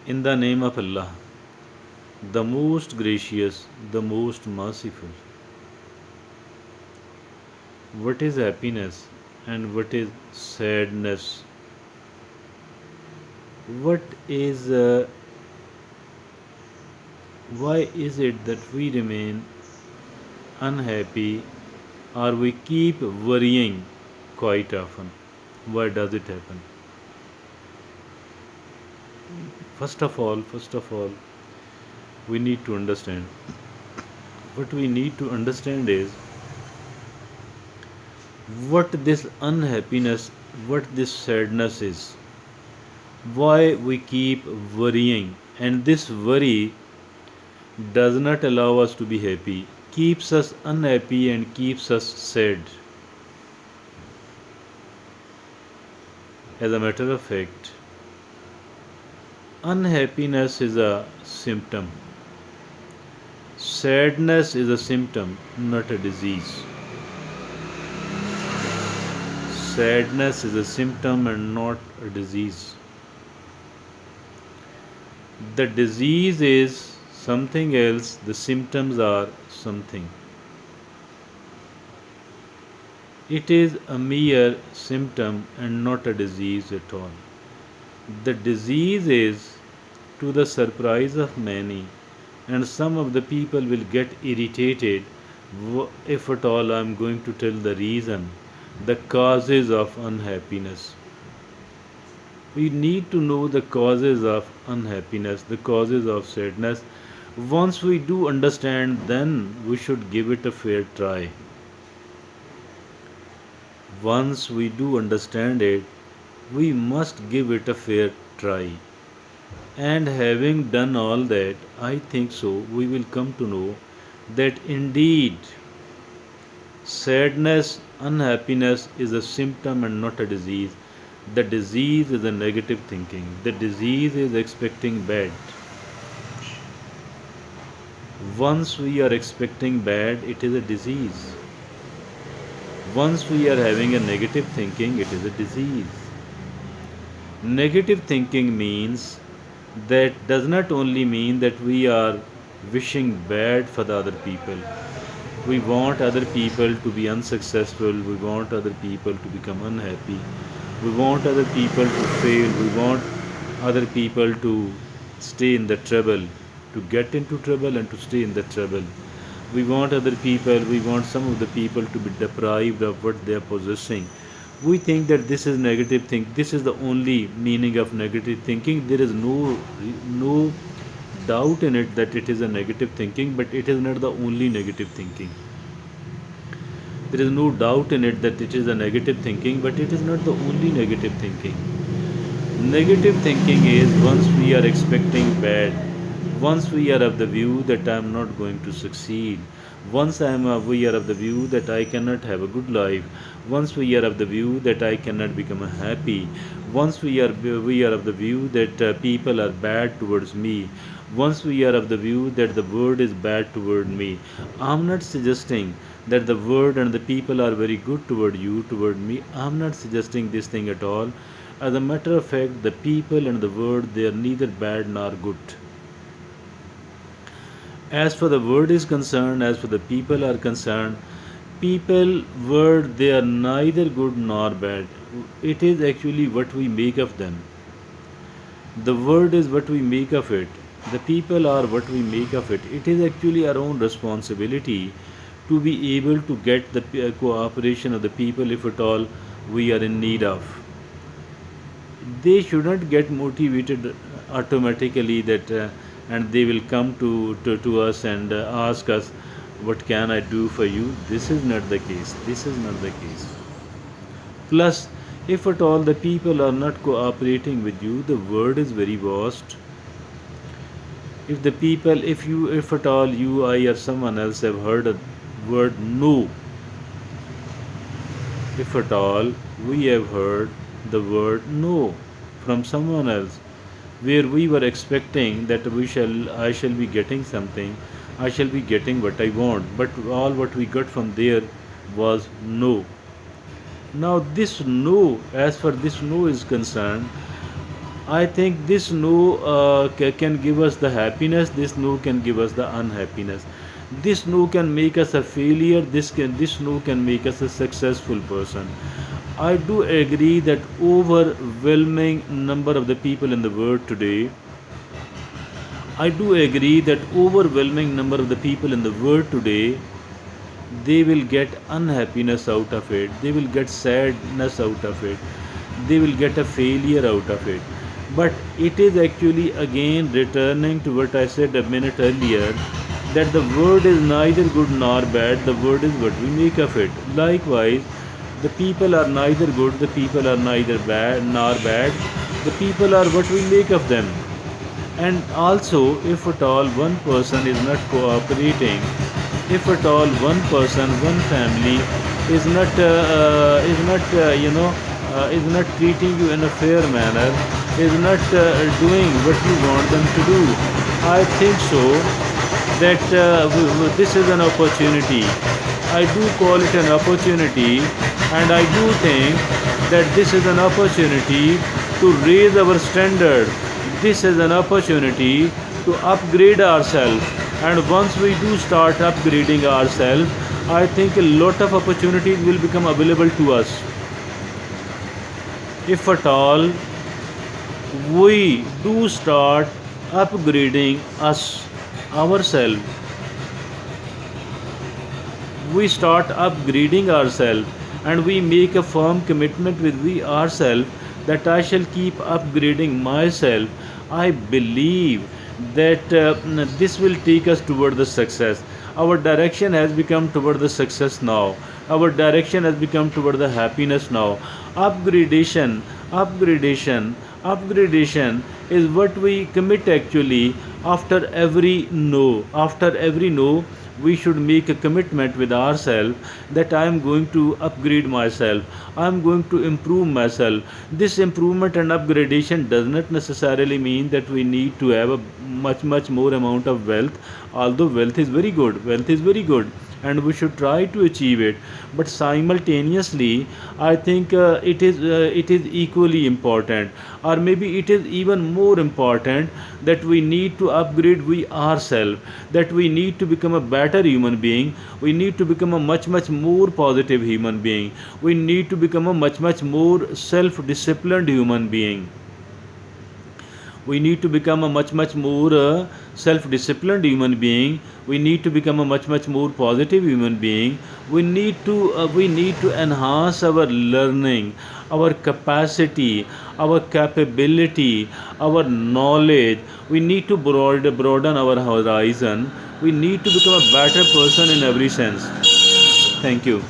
In the name of Allah, the most gracious, the most merciful. What is happiness and what is sadness? What is, why is it that we remain unhappy or we keep worrying quite often? Why does it happen? First of all, we need to understand. What we need to understand is what this unhappiness, what this sadness is, why we keep worrying, and this worry does not allow us to be happy, keeps us unhappy and keeps us sad. As a matter of fact, unhappiness is a symptom, sadness is a symptom, not a disease. Sadness is a symptom and not a disease. The disease is something else, the symptoms are something. It is a mere symptom and not a disease at all. The disease is, to the surprise of many, and some of the people will get irritated if at all I am going to tell the reason, the causes of unhappiness. We need to know the causes of unhappiness, the causes of sadness. Once we do understand, then we should give it a fair try. Once we do understand it, we must give it a fair try. And having done all that, I think so, we will come to know that indeed sadness, unhappiness is a symptom and not a disease. The disease is a negative thinking. The disease is expecting bad. Once we are expecting bad, it is a disease. Once we are having a negative thinking, it is a disease. Negative thinking means that does not only mean that we are wishing bad for the other people. We want other people to be unsuccessful. We want other people to become unhappy. We want other people to fail. We want other people to stay in the trouble, to get into trouble and to stay in the trouble. We want other people, we want some of the people to be deprived of what they are possessing. We think that this is negative think. This is the only meaning of negative thinking. There is no doubt in it that it is a negative thinking, but it is not the only negative thinking. There is no doubt in it that it is a negative thinking, but it is not the only negative thinking. Negative thinking is once we are expecting bad, once we are of the view that I am not going to succeed, once we are of the view that I cannot have a good life, once we are of the view that I cannot become happy, once we are of the view that people are bad towards me, once we are of the view that the world is bad toward me. I am not suggesting that the world and the people are very good toward you, toward me. I am not suggesting this thing at all. As a matter of fact, the people and the world, they are neither bad nor good. As for the word is concerned, as for the people are concerned, people, word, they are neither good nor bad. It is actually what we make of them. The word is what we make of it. The people are what we make of it. It is actually our own responsibility to be able to get the cooperation of the people if at all we are in need of. They should not get motivated automatically that and they will come to us and ask us, what can I do for you? This is not the case. This is not the case. Plus, if at all the people are not cooperating with you, the word is very vast. If the people, if at all you, I, or someone else have heard a word no, if at all we have heard the word no from someone else, where we were expecting that I shall be getting something, I shall be getting what I want, but all what we got from there was no. Now this no, as far this no is concerned, I think this no can give us the happiness. This no can give us the unhappiness. This no can make us a failure. This no can make us a successful person. I do agree that overwhelming number of the people in the world today. I do agree that overwhelming number of the people in the world today, they will get unhappiness out of it. They will get sadness out of it. They will get a failure out of it. But it is actually again returning to what I said a minute earlier, that the word is neither good nor bad, the word is what we make of it. Likewise, the people are neither good, the people are neither bad nor bad, the people are what we make of them. And also, if at all one person is not cooperating, if at all one person, one family is not treating you in a fair manner, is not doing what you want them to do, I think so that this is an opportunity. I do call it an opportunity, and I do think that this is an opportunity to raise our standard. This is an opportunity to upgrade ourselves. And once we do start upgrading ourselves, I think a lot of opportunities will become available to us. If at all we do start upgrading ourselves, we start upgrading ourselves, and we make a firm commitment with we ourselves that I shall keep upgrading myself, I believe that this will take us toward the success. Our direction has become toward the success now. Our direction has become toward the happiness now. Upgradation, upgradation, upgradation is what we commit actually after every no. After every no, we should make a commitment with ourselves that I am going to upgrade myself, I am going to improve myself. This improvement and upgradation does not necessarily mean that we need to have a much more amount of wealth, although wealth is very good, wealth is very good, and we should try to achieve it. But simultaneously, I think it is equally important, or maybe it is even more important, that we need to upgrade we ourselves, that we need to become a better human being, we need to become a much more positive human being, we need to become a much more self disciplined human being, we need to become a much more self-disciplined human being, we need to become a much more positive human being, we need to enhance our learning, our capacity, our capability, our knowledge, we need to broaden our horizon, we need to become a better person in every sense. Thank you.